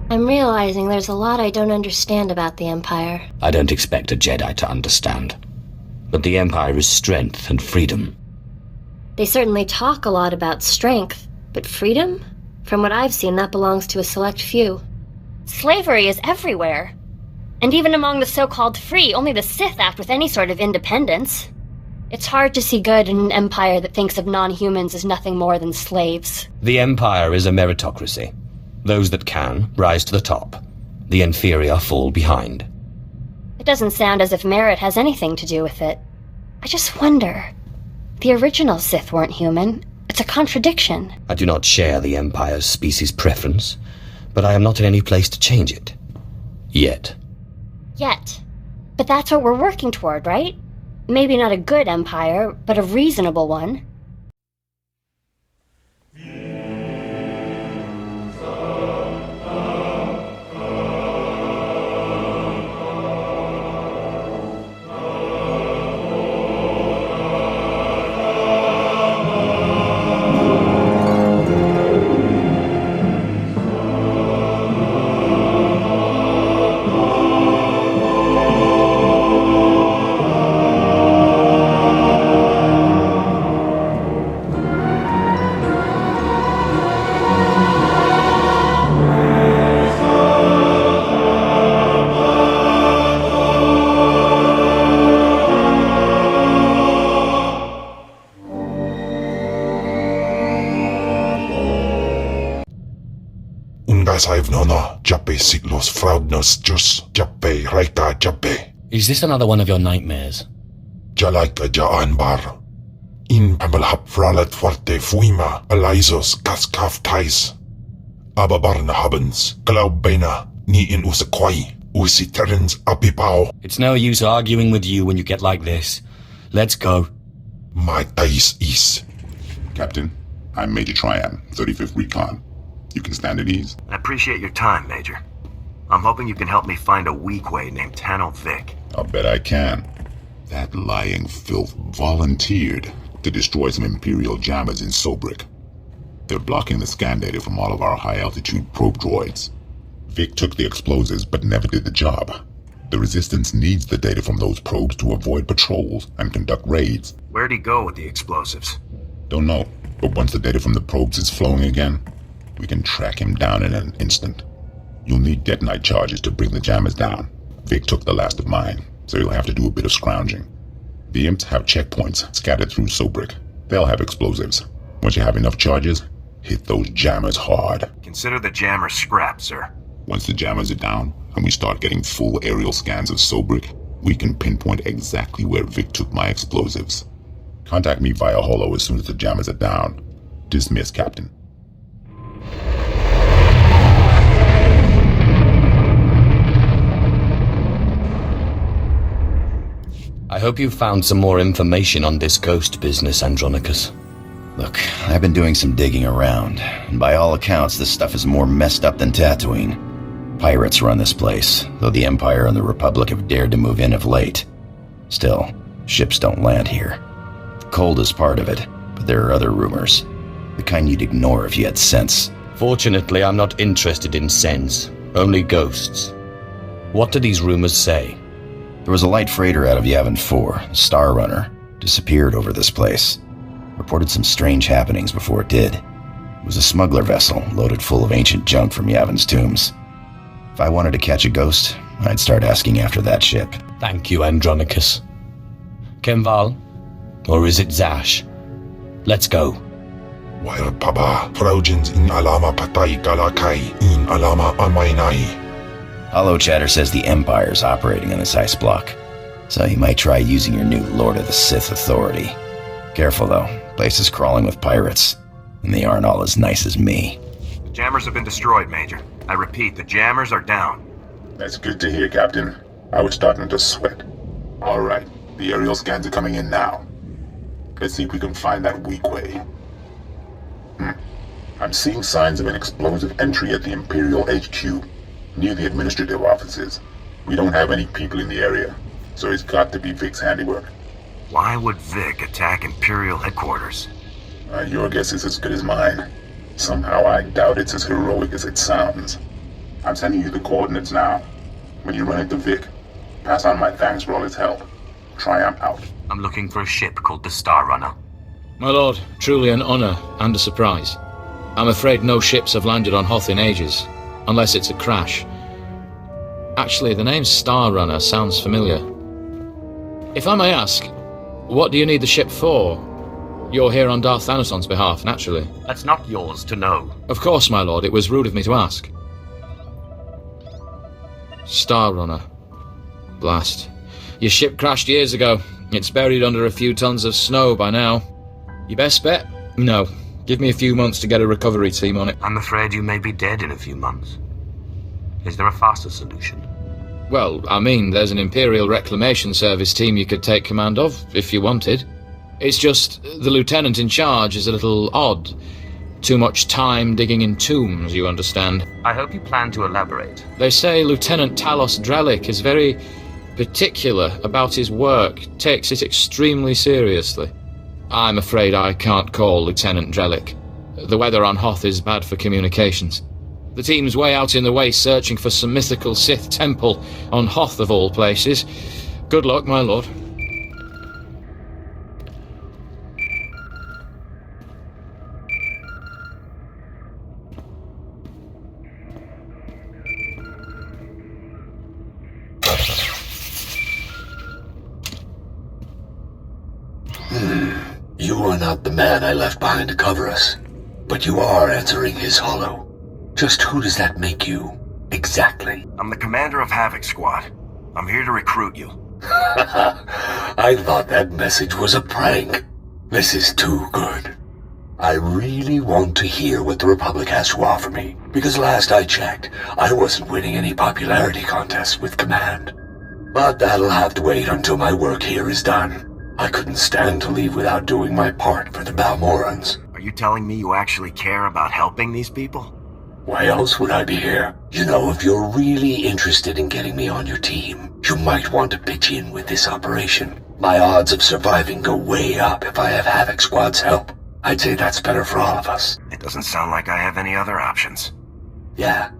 I'm realizing there's a lot I don't understand about the Empire. I don't expect a Jedi to understand. But the Empire is strength and freedom. They certainly talk a lot about strength, but freedom? From what I've seen, that belongs to a select few. Slavery is everywhere. And even among the so-called free, only the Sith act with any sort of independence. It's hard to see good in an empire that thinks of non-humans as nothing more than slaves. The Empire is a meritocracy. Those that can rise to the top. The inferior fall behind. It doesn't sound as if merit has anything to do with it. I just wonder. The original Sith weren't human. It's a contradiction. I do not share the Empire's species preference, but I am not in any place to change it. Yet. Yet. But that's what we're working toward, right? Maybe not a good empire, but a reasonable one. Is this another one of your nightmares? Jalaika Jaanbar. In Pamalhap Fralat Forte Fuima, Alizos Kaskaf Tais. Ababarna Habens, Glaubena, Ni in Usakwai, Usiterens Apipao. It's no use arguing with you when you get like this. Let's go. My Tais is. Captain, I'm Major Trian, 35th Recon. You can stand at ease. I appreciate your time, Major. I'm hoping you can help me find a weakway named Tano Vic. I'll bet I can. That lying filth volunteered to destroy some Imperial jammers in Sobrik. They're blocking the scan data from all of our high-altitude probe droids. Vic took the explosives but never did the job. The Resistance needs the data from those probes to avoid patrols and conduct raids. Where'd he go with the explosives? Don't know, but once the data from the probes is flowing again, we can track him down in an instant. You'll need detonite charges to bring the jammers down. Vic took the last of mine, so you'll have to do a bit of scrounging. The imps have checkpoints scattered through Sobrik. They'll have explosives. Once you have enough charges, hit those jammers hard. Consider the jammers scrapped, sir. Once the jammers are down, and we start getting full aerial scans of Sobrik, we can pinpoint exactly where Vic took my explosives. Contact me via holo as soon as the jammers are down. Dismiss, Captain. I hope you found some more information on this ghost business, Andronicus. Look, I've been doing some digging around, and by all accounts, this stuff is more messed up than Tatooine. Pirates run this place, though the Empire and the Republic have dared to move in of late. Still, ships don't land here. The cold is part of it, but there are other rumors. The kind you'd ignore if you had sense. Fortunately, I'm not interested in sense, only ghosts. What do these rumors say? There was a light freighter out of Yavin 4, the Star Runner, disappeared over this place. Reported some strange happenings before it did. It was a smuggler vessel loaded full of ancient junk from Yavin's tombs. If I wanted to catch a ghost, I'd start asking after that ship. Thank you, Andronicus. Kemval? Or is it Zash? Let's go. Wair Paba, Fraujins in Alama Patai Galakai, in Alama Amainai. Hollow Chatter says the Empire's operating in this ice block, so you might try using your new Lord of the Sith authority. Careful though, place is crawling with pirates, and they aren't all as nice as me. The jammers have been destroyed, Major. I repeat, the jammers are down. That's good to hear, Captain. I was starting to sweat. All right, the aerial scans are coming in now. Let's see if we can find that weakway. I'm seeing signs of an explosive entry at the Imperial HQ, near the administrative offices. We don't have any people in the area, so it's got to be Vic's handiwork. Why would Vic attack Imperial headquarters? Your guess is as good as mine. Somehow I doubt it's as heroic as it sounds. I'm sending you the coordinates now. When you run into Vic, pass on my thanks for all his help. Triumph out. I'm looking for a ship called the Star Runner. My lord, truly an honor and a surprise. I'm afraid no ships have landed on Hoth in ages, unless it's a crash. Actually, the name Star Runner sounds familiar. If I may ask, what do you need the ship for? You're here on Darth Thanoson's behalf, naturally. That's not yours to know. Of course, my lord, it was rude of me to ask. Star Runner. Blast. Your ship crashed years ago. It's buried under a few tons of snow by now. Your best bet? No. Give me a few months to get a recovery team on it. I'm afraid you may be dead in a few months. Is there a faster solution? Well, I mean, there's an Imperial Reclamation Service team you could take command of, if you wanted. It's just, the lieutenant in charge is a little odd. Too much time digging in tombs, you understand. I hope you plan to elaborate. They say Lieutenant Talos Drellick is very particular about his work, takes it extremely seriously. I'm afraid I can't call Lieutenant Drellick. The weather on Hoth is bad for communications. The team's way out in the way searching for some mythical Sith temple on Hoth of all places. Good luck, my lord. You are not the man I left behind to cover us, but you are answering his hollow. Just who does that make you, exactly? I'm the commander of Havoc Squad. I'm here to recruit you. I thought that message was a prank. This is too good. I really want to hear what the Republic has to offer me, because last I checked, I wasn't winning any popularity contests with Command. But that'll have to wait until my work here is done. I couldn't stand to leave without doing my part for the Balmorans. Are you telling me you actually care about helping these people? Why else would I be here? You know, if you're really interested in getting me on your team, you might want to pitch in with this operation. My odds of surviving go way up if I have Havoc Squad's help. I'd say that's better for all of us. It doesn't sound like I have any other options. Yeah,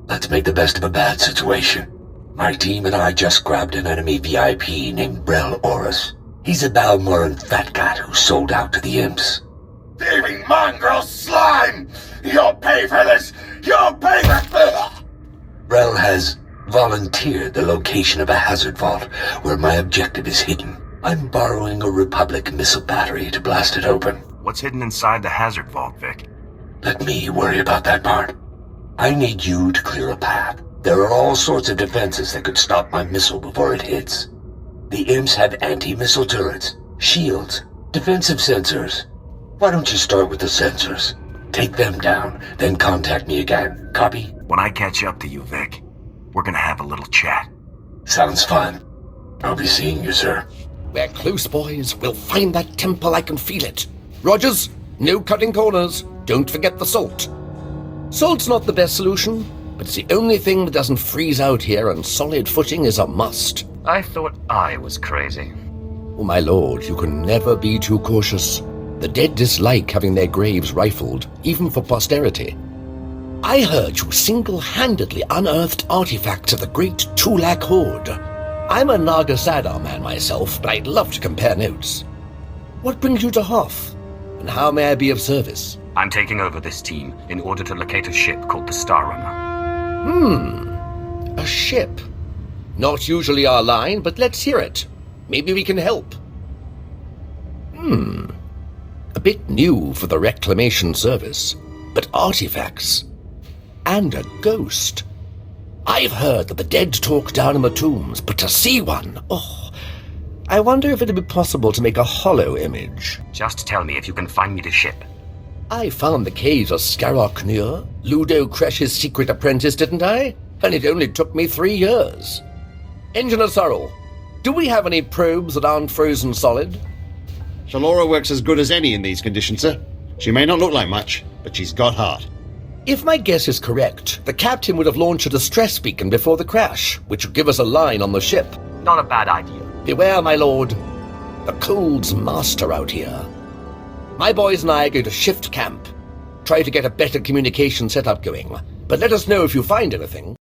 let's make the best of a bad situation. My team and I just grabbed an enemy VIP named Brel Oris. He's a Balmoran fat cat who sold out to the imps. Thieving mongrel slime! You'll pay for this! You'll pay for... Brel has volunteered the location of a hazard vault where my objective is hidden. I'm borrowing a Republic missile battery to blast it open. What's hidden inside the hazard vault, Vic? Let me worry about that part. I need you to clear a path. There are all sorts of defenses that could stop my missile before it hits. The imps have anti-missile turrets, shields, defensive sensors. Why don't you start with the sensors? Take them down, then contact me again. Copy? When I catch up to you, Vic, we're gonna have a little chat. Sounds fun. I'll be seeing you, sir. We're close, boys. We'll find that temple. I can feel it. Rogers, no cutting corners. Don't forget the salt. Salt's not the best solution, but it's the only thing that doesn't freeze out here, and solid footing is a must. I thought I was crazy. Oh, my lord, you can never be too cautious. The dead dislike having their graves rifled, even for posterity. I heard you single-handedly unearthed artifacts of the great Tulak Horde. I'm a Naga Sadar man myself, but I'd love to compare notes. What brings you to Hoth, and how may I be of service? I'm taking over this team in order to locate a ship called the Star Runner. A ship. Not usually our line, but let's hear it. Maybe we can help. A bit new for the Reclamation Service, but artifacts. And a ghost. I've heard that the dead talk down in the tombs, but to see one, I wonder if it'd be possible to make a hollow image. Just tell me if you can find me the ship. I found the caves of Skarok-Nur, Ludo Kresh's secret apprentice, didn't I? And it only took me 3 years. Engineer Sorrel, do we have any probes that aren't frozen solid? Shalora works as good as any in these conditions, sir. She may not look like much, but she's got heart. If my guess is correct, the captain would have launched a distress beacon before the crash, which would give us a line on the ship. Not a bad idea. Beware, my lord. The cold's master out here. My boys and I are going to shift camp. Try to get a better communication setup going. but let us know if you find anything.